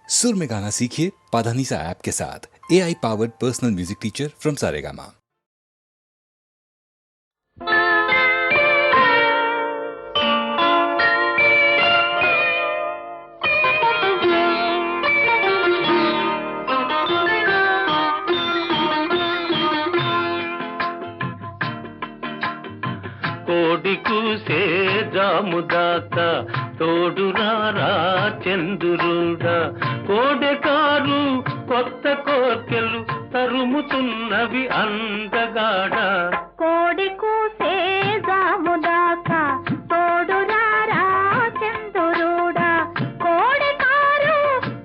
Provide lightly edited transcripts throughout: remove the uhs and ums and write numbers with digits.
सुर में गाना सीखिए पाधानीसा ऐप के साथ। AI powered personal music teacher from Saregama. కోడి కూసే జాముదాక తోడురారా చంద్రుడా, కోడెకారు కొత్త కోర్కెలు తరుముతున్నవి అందగాడ. కోడి కూసే జాముదాక తోడురారా చంద్రుడా, కోడెకారు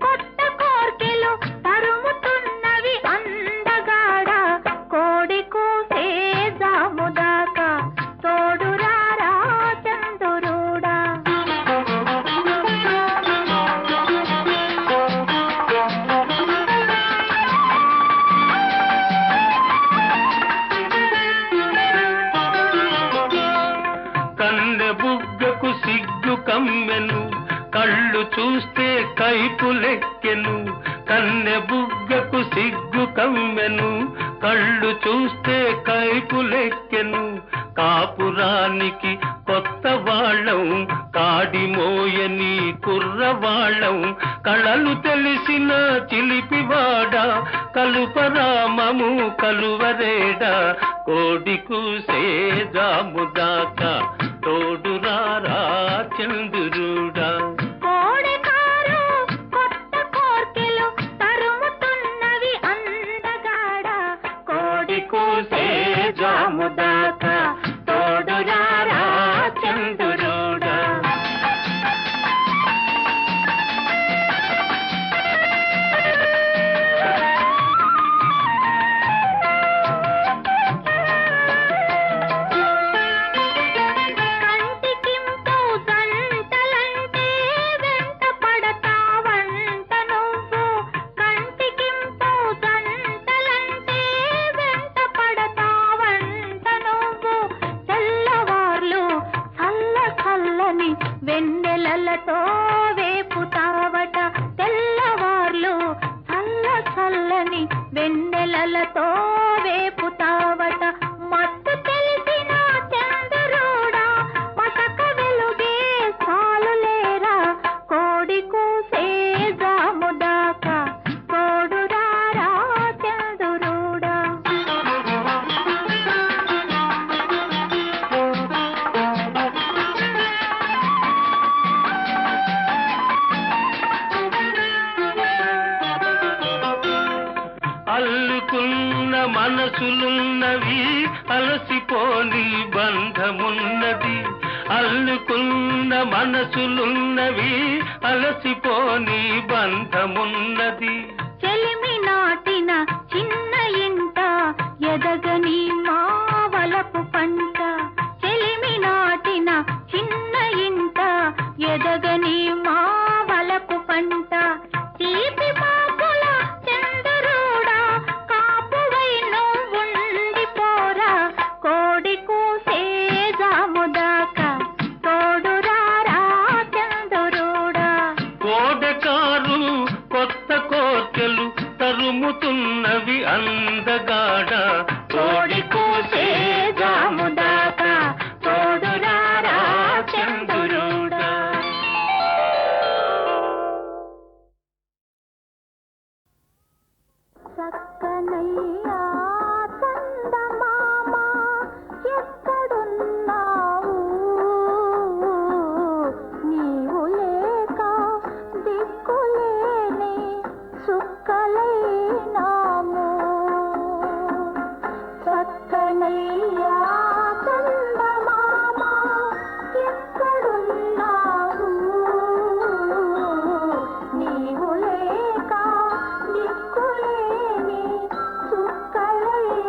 కొత్త కోర్కెలు తరుముతున్నవి అందగాడ. కోడి కూసే జాముదాక తోడురారా చంద్రుడా. కన్నె బుగ్గకు సిగ్గు కమ్మెను, కళ్ళు చూస్తే కైపులెక్కెను. కన్నె బుగ్గకు సిగ్గు కమ్మెను, కళ్ళు చూస్తే కైపులెక్కెను. కాపురానికి కొత్త వాళ్ళం, కాడి మోయని కుర్రవాళ్ళం. కళలు తెలిసిన చిలిపివాడ, కలుపరామము కలువరేడా. కోడి కూసే జాముదాక తోడురారా చంద్రుడా. కోడెకారు కొత్త కోర్కెలు తరుముతున్నవి అందగాడ. కోడి కూసే జాముదాక తోడురారా చంద్రుడా. కంటికింపు జంటలంటే వెంట పడతావంట నువ్వు. కంటికింపు జంటలంటే వెంట పడతావంట నువ్వు. తెల్లవార్లు చల్ల చల్లని వెన్నెలలతో వేపుతావట. తెల్లవార్లు చల్ల చల్లని వెన్నెలలతో వేపుతావట. మత్తు తెలిసిన చంద్రుడా, మసక వెలుగే చాలులేరా. కోడి కూసే జాముదాక తోడురారా చంద్రుడా. అల్లుకున్న మనసులున్నవి, అలసిపోని బంధమున్నది. అల్లుకున్న మనసులున్నవి, అలసిపోని బంధమున్నది. చెలిమి నాటిన చిన్న ఇంట ఎదగని మావలపు పంట. చెలిమి నాటిన చిన్న ఇంట ఎదగని మావలపు పంట. తీపి పాపుల చంద్రుడా, కాపువై నువ్వుండిపోరా. కోడి కూసే జాముదాక తోడురారా చంద్రుడా. కోడెకారు కొత్త కోర్కెలు తరుముతున్నవి అందగాడ. కోడి కూసే జాముదాక తోడురారా చంద్రుడా. చక్కనయ్యా చందమామ ఎక్కడున్నావు, నీవు లేక దిక్కులేని సుక్కలైనాము. చక్కనయ్యా చందమామ ఎక్కడున్నావు, నీవు లేక దిక్కులేని సుక్కలైనాము.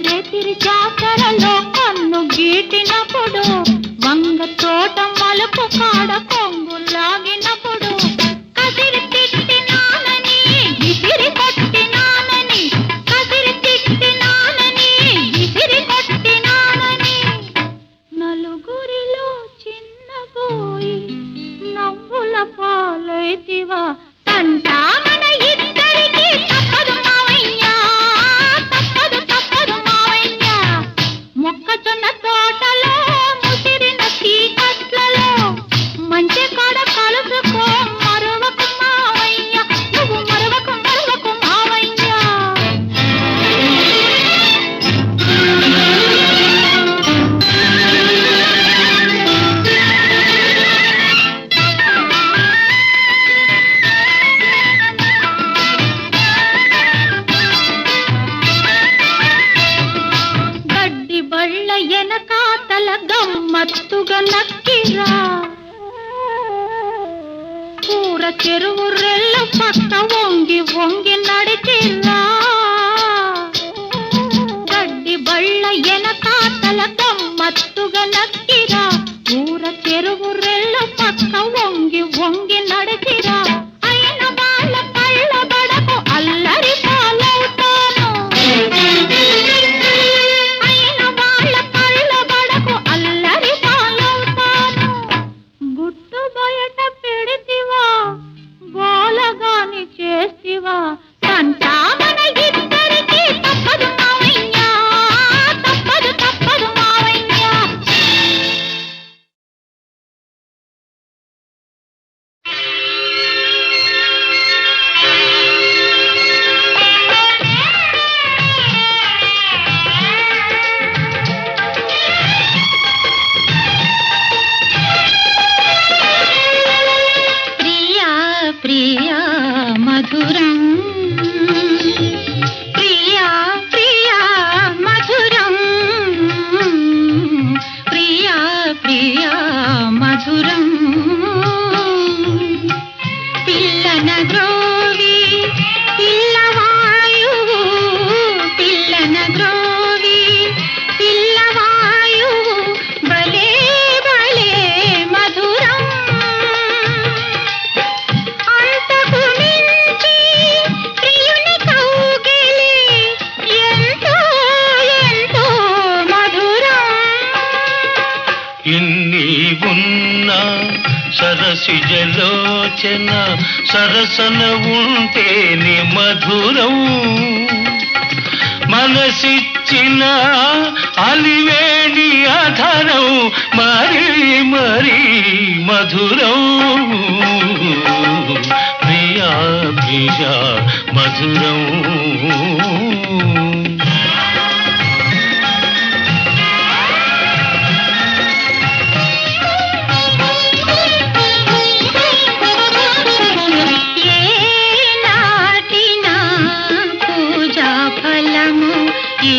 రేతిరి జాతరలో కన్ను గీటినప్పుడు వంగ తోట మలుపు కాడ కొంగు లాగినప్పుడు కసిరి తిట్టినానని విసిరి కొట్టినానని కసిరి తిట్టినానని విసిరి కొట్టినానని నలుగురిలో చిన్నబోయి నవ్వుల పాలైతివా తంటామన ఇద్దరికి తప్పదు మావయ్యా తప్పదు మావయ్యా మొక్కజొన్న తోటలో ముసిరిన చీకట్లలో మంచి కాడ కలుసుకో మరవకు మావయ్యా నువ్వు మరవకు మావయ్యా గడ్డి బళ్ళ ఎనకాతల గమ్మత్తుగా నక్కిరా కూర చెరువు రెల్ల పక్క వంగి వంగి నడిచిరా గడ్డి బళ్ళ ఎనకాతల గమ్మత్తుగా నక్కిరా కూర చెరువు రెల్ల పక్క వంగి వంగి నడిచిరా అయిన వాళ్ళ కళ్ళ బడకు అల్లరి పాలవుతాను అయిన వాళ్ళ కళ్ళ బడకు అల్లరి పాలవుతాను గుట్టు బయట పెడితివా గోలగాని చేస్తివా తంటామన ఇద్దరికి తప్పదు మావయ్యా తప్పదు మావయ్యా ప్రియా ప్రియా మధురం ప్రియా ప్రియా మధురం ప్రియా ప్రియా మధురం పిల్లన ద్రోవి పిల్లవాయువు పిల్లన ద్రోవి పిల్లవాయువు భలే భలే మధురం అంతకు మించి ప్రియుని కౌగిలి ఎంతో ఎంతో మధురం ఇన్ని ఉన్నా సరసిజలోచన సరసన ఉంటేనే మధురం మనసిచ్చిన అలివేణి అధరం మరి మరి మధురం ప్రియా ప్రియా మధురం ఏ నాటినా పూజా ఫలము ఏ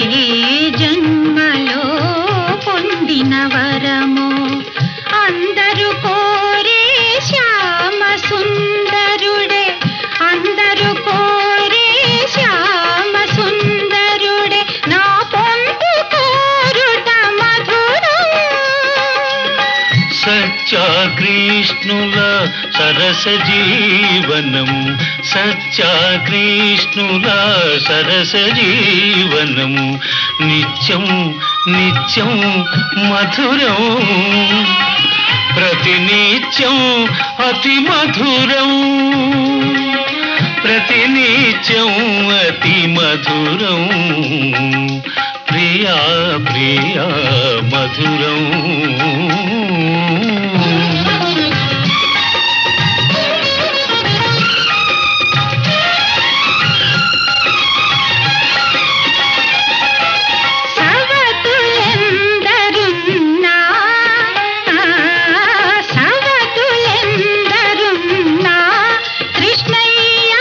జన్మలో పొందిన వరము అందరూ కోరే శ్యామ సుందరుడే అందరూ కోరే శ్యామ సుందరుడే నా పొందు కోరుట మధురం సత్యాకృష్ణుల సరస జీవనం సత్యాకృష్ణుల సరస జీవనం నిత్యం నిత్యం మధురం ప్రతినిత్యం అతి మధురం ప్రతినిత్యం అతి మధురం ప్రియా ప్రియా మధురం సవతులెందరున్నా సవతులెందరున్నా కృష్ణయ్య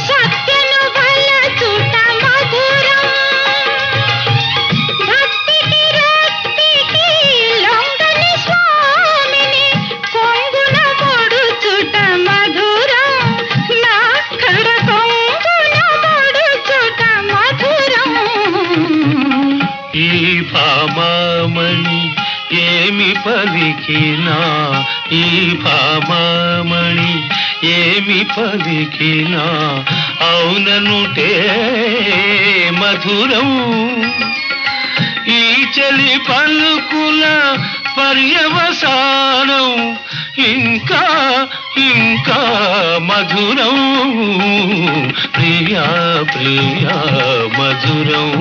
సత్యను వలచుట మధురం భక్తికి రక్తికి లొంగని ఏమి పలికినా ఈ భామామణి ఏమి పలికినా అవుననుటే మధురం. ఈ చలి పలుకుల పర్యవసానం ఇంకా ఇంకా మధురం. ప్రియా ప్రియా మధురం.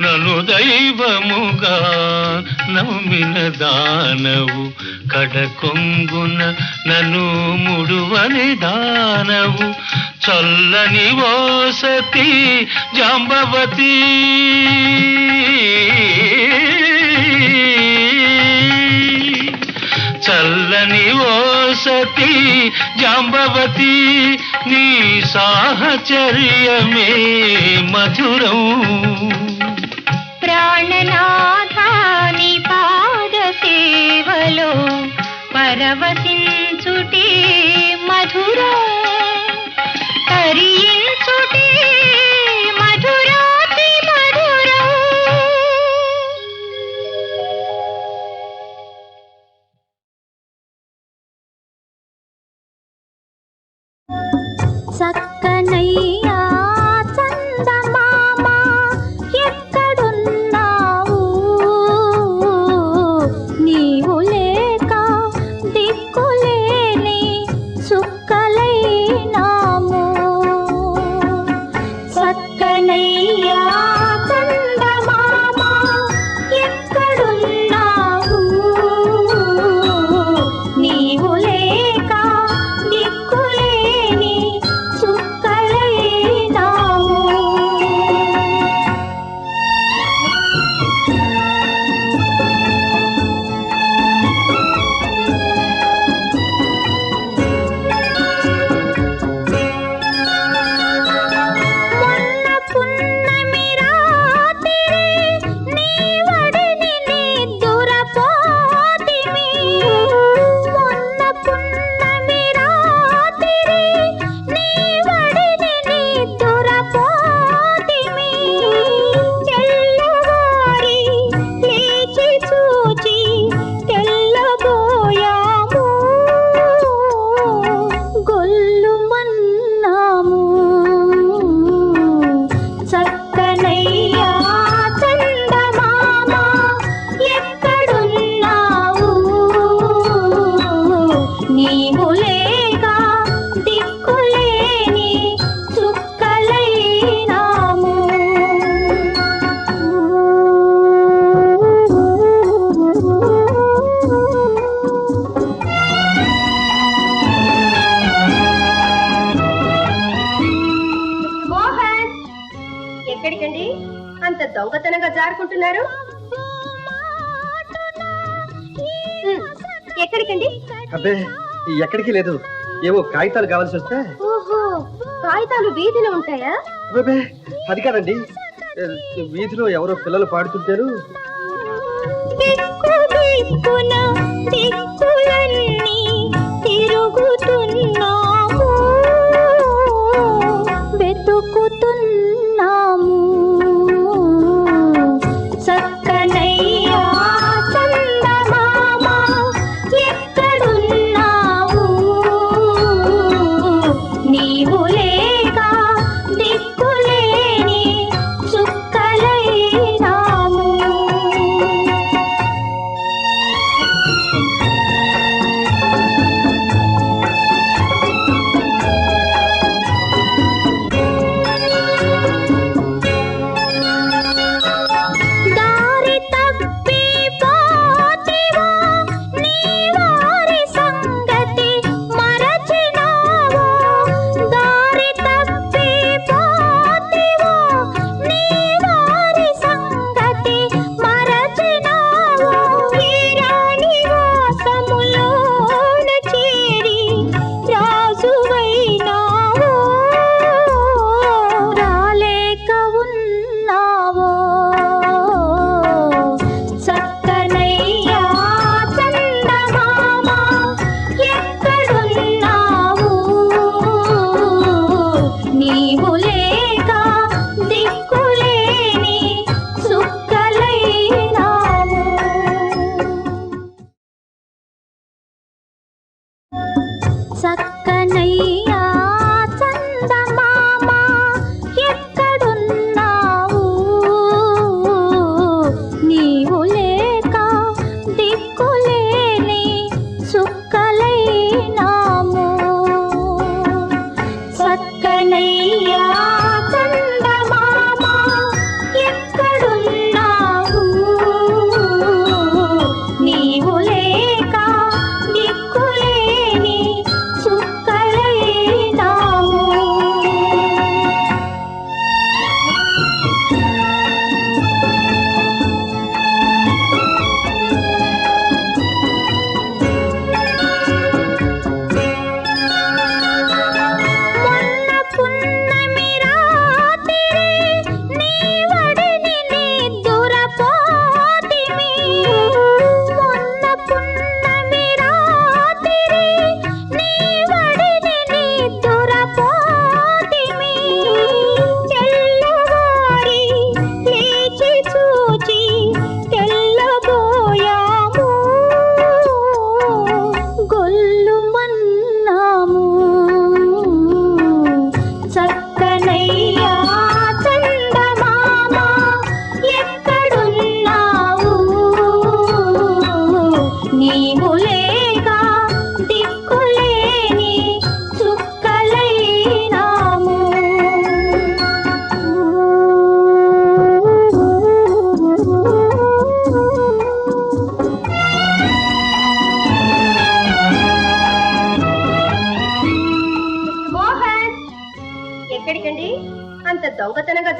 నన్ను దైవముగా నమ్మిన దానవు కడకొంగున నన్ను ముడువని దానవు. చల్లని ఓసతి జాంబవతి చల్లని ఓసతి జాంబవతి నీ సాహచర్యమే మధురం. ప్రాణనాథాని పాద సేవలో పరవశించుటే మధురం. తరించుటే మధురాతి మధురం. చక్కనయ్యా చందమామ ఎక్కడున్నావు? నీవు లేక దిక్కులేని సుక్కలైనాము. చక్కనయ్యా చందమామ ఎక్కడున్నావు? నీవు లేక దిక్కులేని సుక్కలైనాము. మొన్న పున్నమి రాత్రి నీ వడిని నిద్దురపోతిమి. మొన్న పున్నమి రాత్రి నీ వడిని నిద్దురపోతిమి. తెల్లవారి లేచి చూచి తెల్లబోయాము. గొల్లుమన్నాము. చక్కనయ్యా చందమామ ఎక్కడున్నావు? నీవు లేక దిక్కులేని చుక్కలైనాము. మోహన్, ఎక్కడికండి అంత దొంగతనంగా జారుకుంటున్నారు? ఎక్కడికండి? అబ్బే ఎక్కడికి లేదు, ఏవో కాగితాలు కావాల్సి వస్తే. ఓహో, కాగితాలు వీధిలో ఉంటాయా? అబ్బే అది కాదండి, వీధిలో ఎవరో పిల్లలు పాడుతుంటారు. దిక్కు దిక్కున దిక్కులన్నీ తిరుగుతున్నాము. వెతుకుతున్నాము. చక్కనయ్యా చందమామ ఎక్కడున్నావు? నీవు లేక దిక్కులేని చుక్కలైనాము.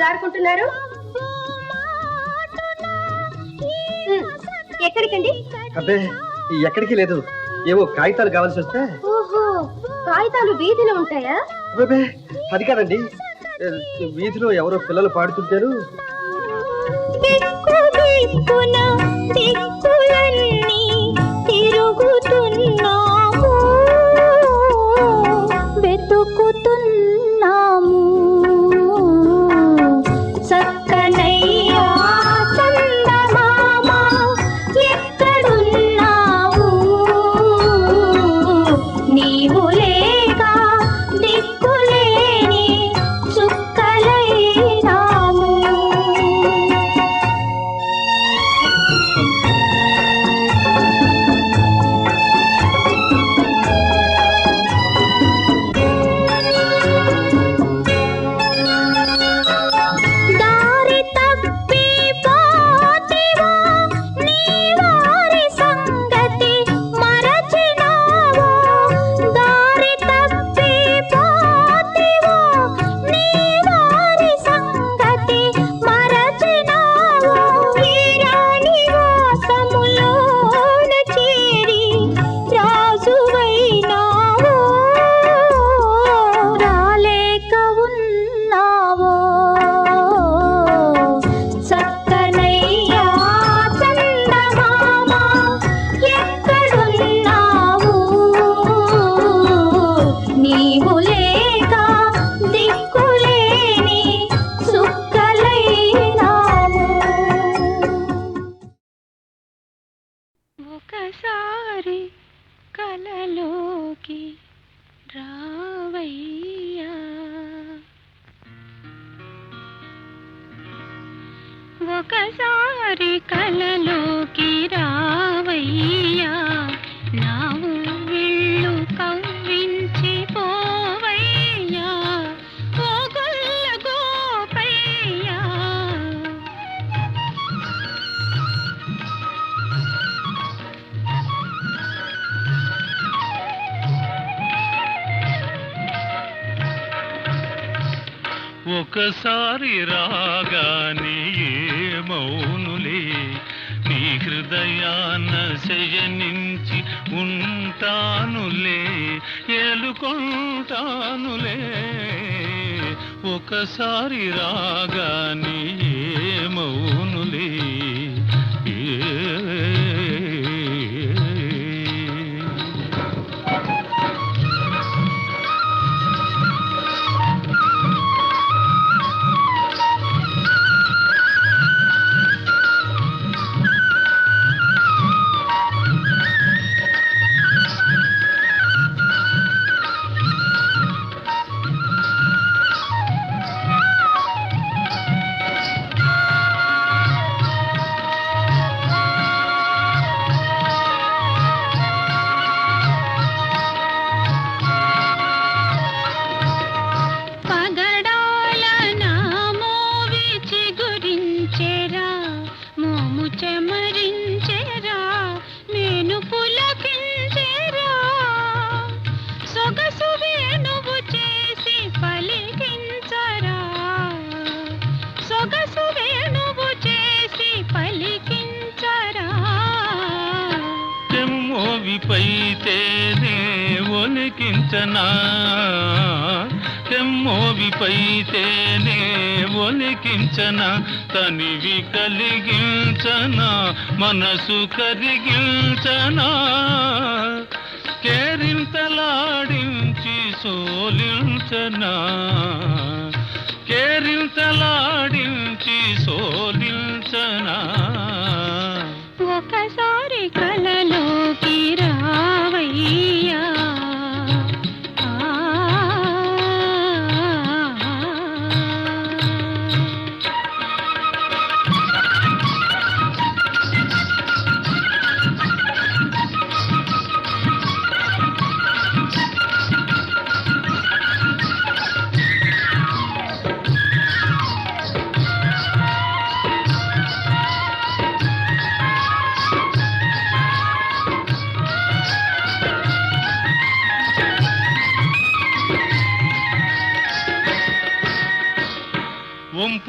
జారుకుంటున్నారు? ఎక్కడికండి? అబ్బే ఎక్కడికి లేదు, ఏవో కాగితాలు కావాల్సి వస్తే. ఓహో, కాగితాలు వీధిలో ఉంటాయా? అబ్బే అది కాదండి, వీధిలో ఎవరో పిల్లలు పాడుతుంటారు. దిక్కు దిక్కున దిక్కులన్నీ తిరుగుతున్నాము, వెతుకుతున్నాము. చక్కనయ్యా చందమామ ఎక్కడున్నావు, నీవు లేక దిక్కులేని చుక్కలైనాము. దారి తప్పి పోతివా, నీ వారి సంగతి మరచినావా. దారి తప్పి పోతివా, నీ వారి సంగతి మరచినావా. వీరాని వాసములోన చేరి రాజువైనావో, రాలేక ఉన్నావో. చక్కనయ్యా చందమామ ఎక్కడున్నావు, నీవు లేక దిక్కులేని చుక్కలైనాము. ఒకసారి కలలోకి రావయ్యా, ఒకసారి కలలోకి రావయ్యా, నా ఊళ్ళు కవ్వించి పోవయ్యా, ఓ గొల్ల గోపయ్యా. ఒకసారి రాగానే ఏమౌనులే, నీ హృదయాన శయనించి ఉంటానులే, ఏలుకుంటానులే. ఒకసారి రాగానే ఏమౌనులే, పగడాల నా మోవి చిగురించెరా, మోము చెమరించెరా, నేను పులకించెరా. సొగసు వేణువు చేసి పలికించరా, సొగసు వేణువు చేసి పలికించరా. తెమ్మోవిపైతేనే ఒలికించనా, తెమ్మోవిపైతేనే ఒలికించనా, తనివి కలిగించనా, మనసు కరిగించనా. కేరింతలాడించి సోలించనా, కేరింతలాడించి సోలించనా. ఒకసారి కలలోకి రావయ్యా,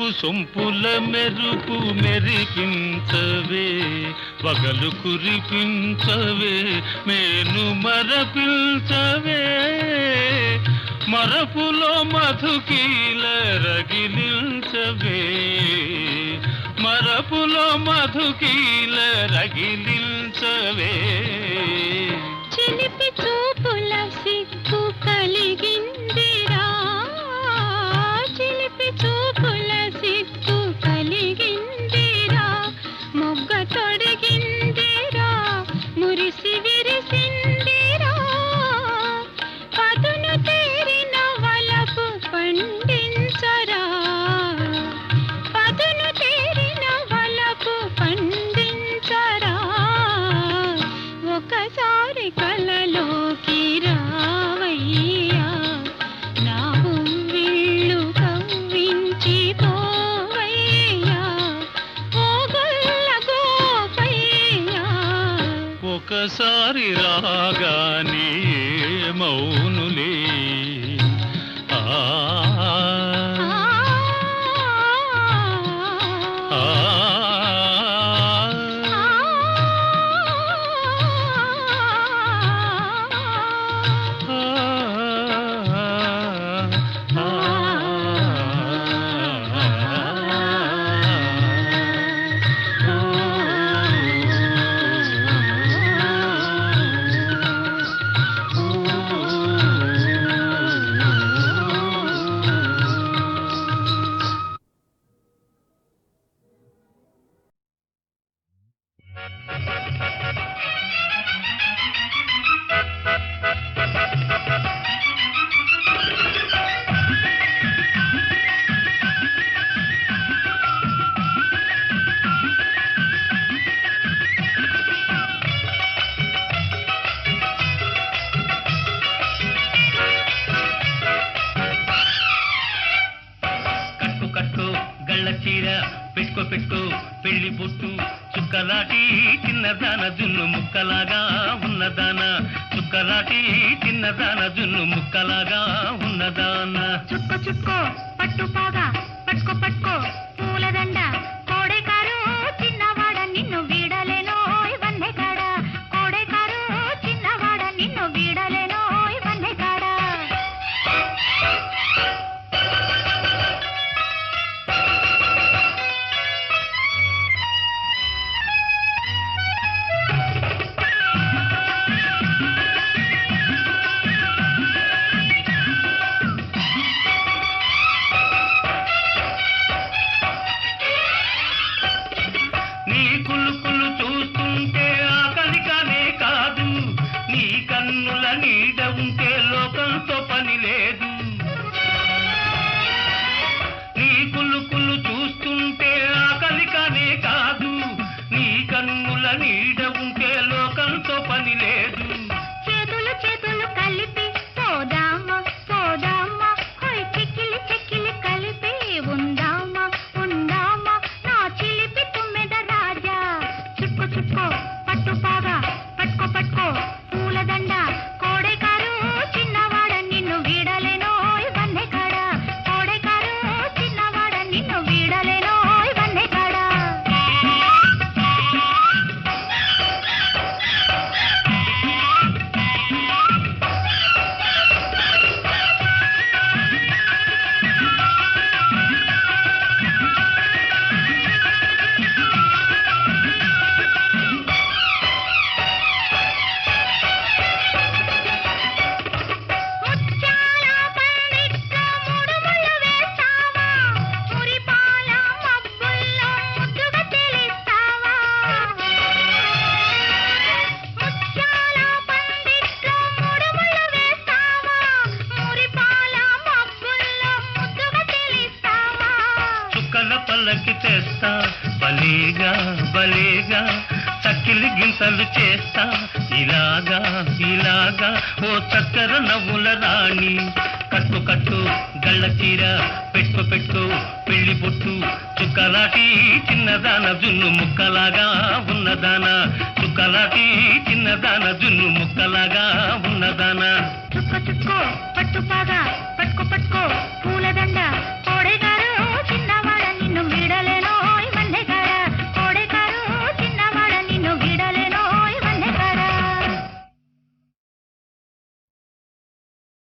మెరుపు సొంపుల మెరుపు మెరిపించవే, వగలు కురిపించవే, మేను మరపించవే, మరపులో మధుకీల రగిలించవే, మరపులో మధుకీల రగిలించవే. చిలిపి చూపుల సిగ్గు కలిగిందిరా, చిలిపి చూపుల సిగ్గు కలిగిందిరా, మొగ్గ తొడిగిందిరా, మురిసి విరిసిందిరా, పదును తేరిన వలపు పండించరా, పదును తేరిన వలపు పండించరా, ఒకసారి కలలోకి రావయ్యా, నా ఉవ్విళ్ళు కవ్వించి పోవయ్యా, ఓ గొల్ల గోపయ్యా. ఒకసారి రాగానే మౌనులే ఆ ఆ పెట్టుకో పెళ్లి బొట్టు చుక్కలాటి చిన్నదాన జున్ను ముక్కలాగా ఉన్నదాన, చుక్కలాటి చిన్నదాన జున్ను ముక్కలాగా ఉన్నదాన. చుక్కో చుక్కో పట్టు పాగా పట్టుకో పట్టుకో పూలదండ, కోడెకారు చిన్నవాడ నిన్ను వీడలేనో ఇవన్నీ కాడ, కోడెకారు చిన్నవాడ నిన్ను వీడలేనో ఇవన్నీ కాడ. చేతులు చేతులు కలిపి పోదామా పోదామా, హోయ్ చెక్కిలి చెక్కిలి కలిపి ఉందామా ఉందామా, నా చిలిపి తుమ్మెద రాజా. చుక్కో చుక్కో పట్టు పాగా పట్టుకో పట్టుకో పూలదండ, కోడెకారు చిన్నవాడ నిన్ను వీడలేనో ఇవన్నీ కాడ, కోడెకారు చిన్నవాడ నిన్ను వీడలేనో ఇవన్నీ కాడ. పల్లకి తెస్తా బలేగా బలేగా, చక్కిలి గింతలు చేస్తా ఇలాగా ఇలాగా, ఓ చక్కర నవ్వుల రాణి. కట్టు కట్టు గళ్ళ చీర పెట్టుకో పెట్టుకో పెళ్లి బొట్టు, చుక్కలాటి చిన్నదాన జున్ను ముక్కలాగా ఉన్నదాన, చుక్కలాటి చిన్నదాన జున్ను ముక్కలాగా ఉన్నదాన. చుక్కో చుక్కో పట్టు పాగా పట్టుకో పట్టుకో పూలదండ,